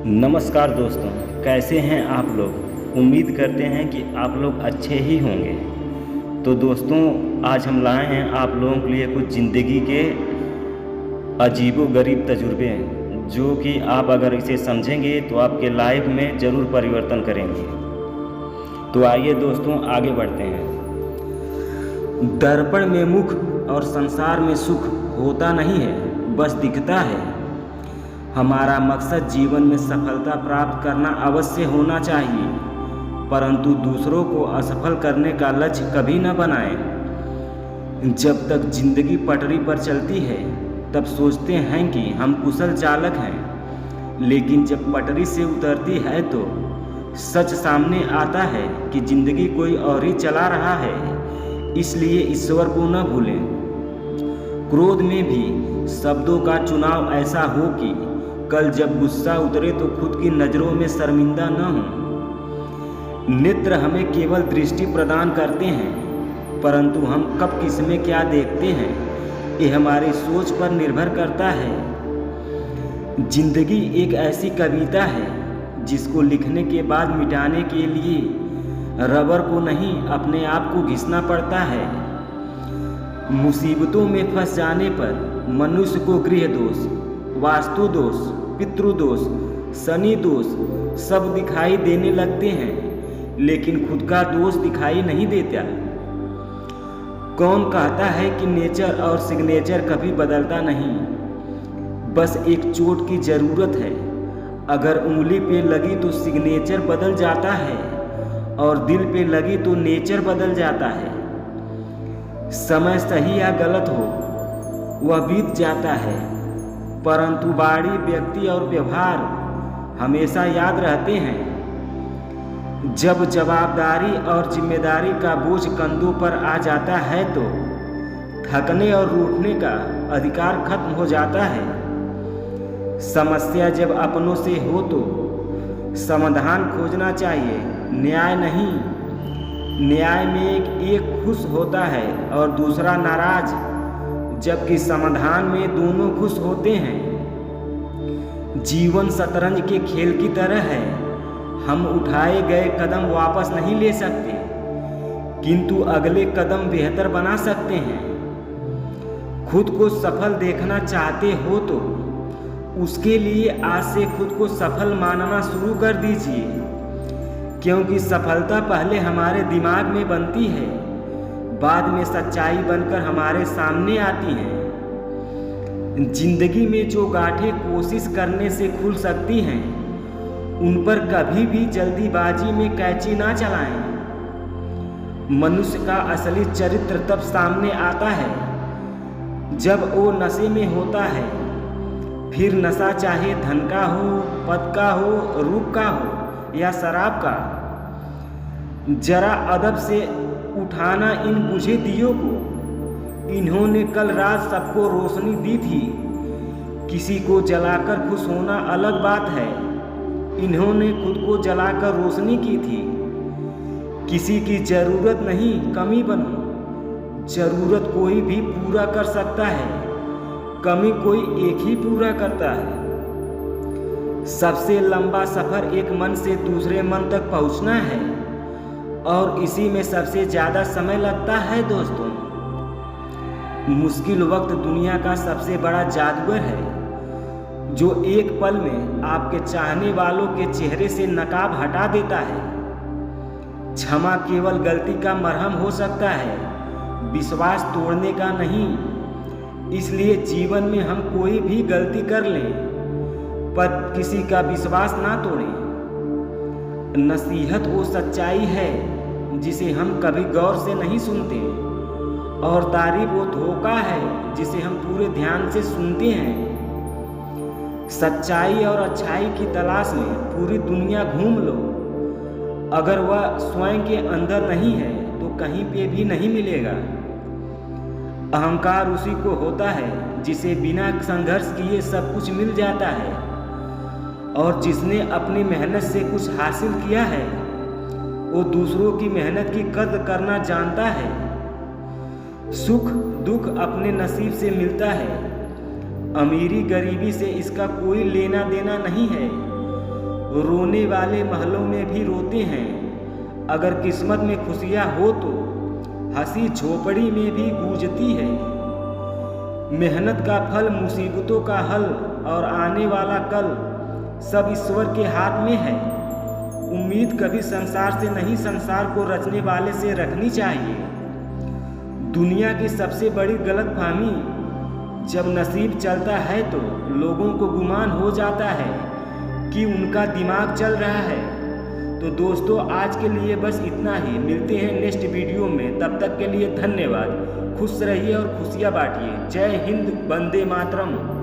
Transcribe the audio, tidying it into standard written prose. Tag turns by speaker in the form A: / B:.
A: नमस्कार दोस्तों, कैसे हैं आप लोग। उम्मीद करते हैं कि आप लोग अच्छे ही होंगे। तो दोस्तों, आज हम लाए हैं आप लोगों के लिए कुछ ज़िंदगी के अजीबो-गरीब तजुर्बे, जो कि आप अगर इसे समझेंगे तो आपके लाइफ में ज़रूर परिवर्तन करेंगे। तो आइए दोस्तों, आगे बढ़ते हैं। दर्पण में मुख और संसार में सुख होता नहीं है, बस दिखता है। हमारा मकसद जीवन में सफलता प्राप्त करना अवश्य होना चाहिए, परंतु दूसरों को असफल करने का लक्ष्य कभी न बनाएं। जब तक जिंदगी पटरी पर चलती है तब सोचते हैं कि हम कुशल चालक हैं, लेकिन जब पटरी से उतरती है तो सच सामने आता है कि जिंदगी कोई और ही चला रहा है। इसलिए ईश्वर को न भूलें। क्रोध में भी शब्दों का चुनाव ऐसा हो कि कल जब गुस्सा उतरे तो खुद की नज़रों में शर्मिंदा न हो। नेत्र हमें केवल दृष्टि प्रदान करते हैं, परंतु हम कब किस में क्या देखते हैं ये हमारी सोच पर निर्भर करता है। जिंदगी एक ऐसी कविता है जिसको लिखने के बाद मिटाने के लिए रबर को नहीं, अपने आप को घिसना पड़ता है। मुसीबतों में फंस जाने पर मनुष्य को गृह दोष, वास्तु दोष, पितृदोष, शनि दोष सब दिखाई देने लगते हैं, लेकिन खुद का दोष दिखाई नहीं देता। कौन कहता है कि नेचर और सिग्नेचर कभी बदलता नहीं, बस एक चोट की ज़रूरत है। अगर उंगली पे लगी तो सिग्नेचर बदल जाता है और दिल पे लगी तो नेचर बदल जाता है। समय सही या गलत हो वह बीत जाता है, परंतु बाणी, व्यक्ति और व्यवहार हमेशा याद रहते हैं। जब जवाबदारी और जिम्मेदारी का बोझ कंधों पर आ जाता है तो थकने और रूठने का अधिकार खत्म हो जाता है। समस्या जब अपनों से हो तो समाधान खोजना चाहिए, न्याय नहीं। न्याय में एक खुश होता है और दूसरा नाराज, जबकि समाधान में दोनों खुश होते हैं। जीवन शतरंज के खेल की तरह है। हम उठाए गए कदम वापस नहीं ले सकते, किंतु अगले कदम बेहतर बना सकते हैं। खुद को सफल देखना चाहते हो तो उसके लिए आज से खुद को सफल मानना शुरू कर दीजिए, क्योंकि सफलता पहले हमारे दिमाग में बनती है, बाद में सच्चाई बनकर हमारे सामने आती है। जिंदगी में जो गांठें कोशिश करने से खुल सकती हैं, उन पर कभी भी जल्दीबाजी में कैंची ना चलाएं। मनुष्य का असली चरित्र तब सामने आता है जब वो नशे में होता है। फिर नशा चाहे धन का हो, पद का हो, रूप का हो या शराब का। जरा अदब से उठाना इन बुझे दियों को। इन्होंने कल रात सबको रोशनी दी थी, किसी को जलाकर खुश होना अलग बात है। इन्होंने खुद को जलाकर रोशनी की थी। किसी की ज़रूरत नहीं, कमी बनो। ज़रूरत कोई भी पूरा कर सकता है, कमी कोई एक ही पूरा करता है। सबसे लंबा सफ़र एक मन से दूसरे मन तक पहुंचना है, और इसी में सबसे ज़्यादा समय लगता है दोस्तों। मुश्किल वक्त दुनिया का सबसे बड़ा जादूगर है, जो एक पल में आपके चाहने वालों के चेहरे से नकाब हटा देता है। क्षमा केवल गलती का मरहम हो सकता है, विश्वास तोड़ने का नहीं। इसलिए जीवन में हम कोई भी गलती कर लें, पर किसी का विश्वास ना तोड़ें। नसीहत वो सच्चाई है जिसे हम कभी गौर से नहीं सुनते, और तारीफ वो धोखा है जिसे हम पूरे ध्यान से सुनते हैं। सच्चाई और अच्छाई की तलाश में पूरी दुनिया घूम लो, अगर वह स्वयं के अंदर नहीं है तो कहीं पे भी नहीं मिलेगा। अहंकार उसी को होता है जिसे बिना संघर्ष किए सब कुछ मिल जाता है, और जिसने अपनी मेहनत से कुछ हासिल किया है वो दूसरों की मेहनत की कद्र करना जानता है। सुख दुख अपने नसीब से मिलता है, अमीरी गरीबी से इसका कोई लेना देना नहीं है। रोने वाले महलों में भी रोते हैं। अगर किस्मत में खुशियाँ हो तो हंसी झोपड़ी में भी गूंजती है। मेहनत का फल, मुसीबतों का हल और आने वाला कल सब ईश्वर के हाथ में है। उम्मीद कभी संसार से नहीं, संसार को रचने वाले से रखनी चाहिए। दुनिया की सबसे बड़ी गलतफहमी, जब नसीब चलता है तो लोगों को गुमान हो जाता है कि उनका दिमाग चल रहा है। तो दोस्तों, आज के लिए बस इतना ही। मिलते हैं नेक्स्ट वीडियो में। तब तक के लिए धन्यवाद। खुश रहिए और खुशियाँ बांटिए। जय हिंद, वंदे मातरम।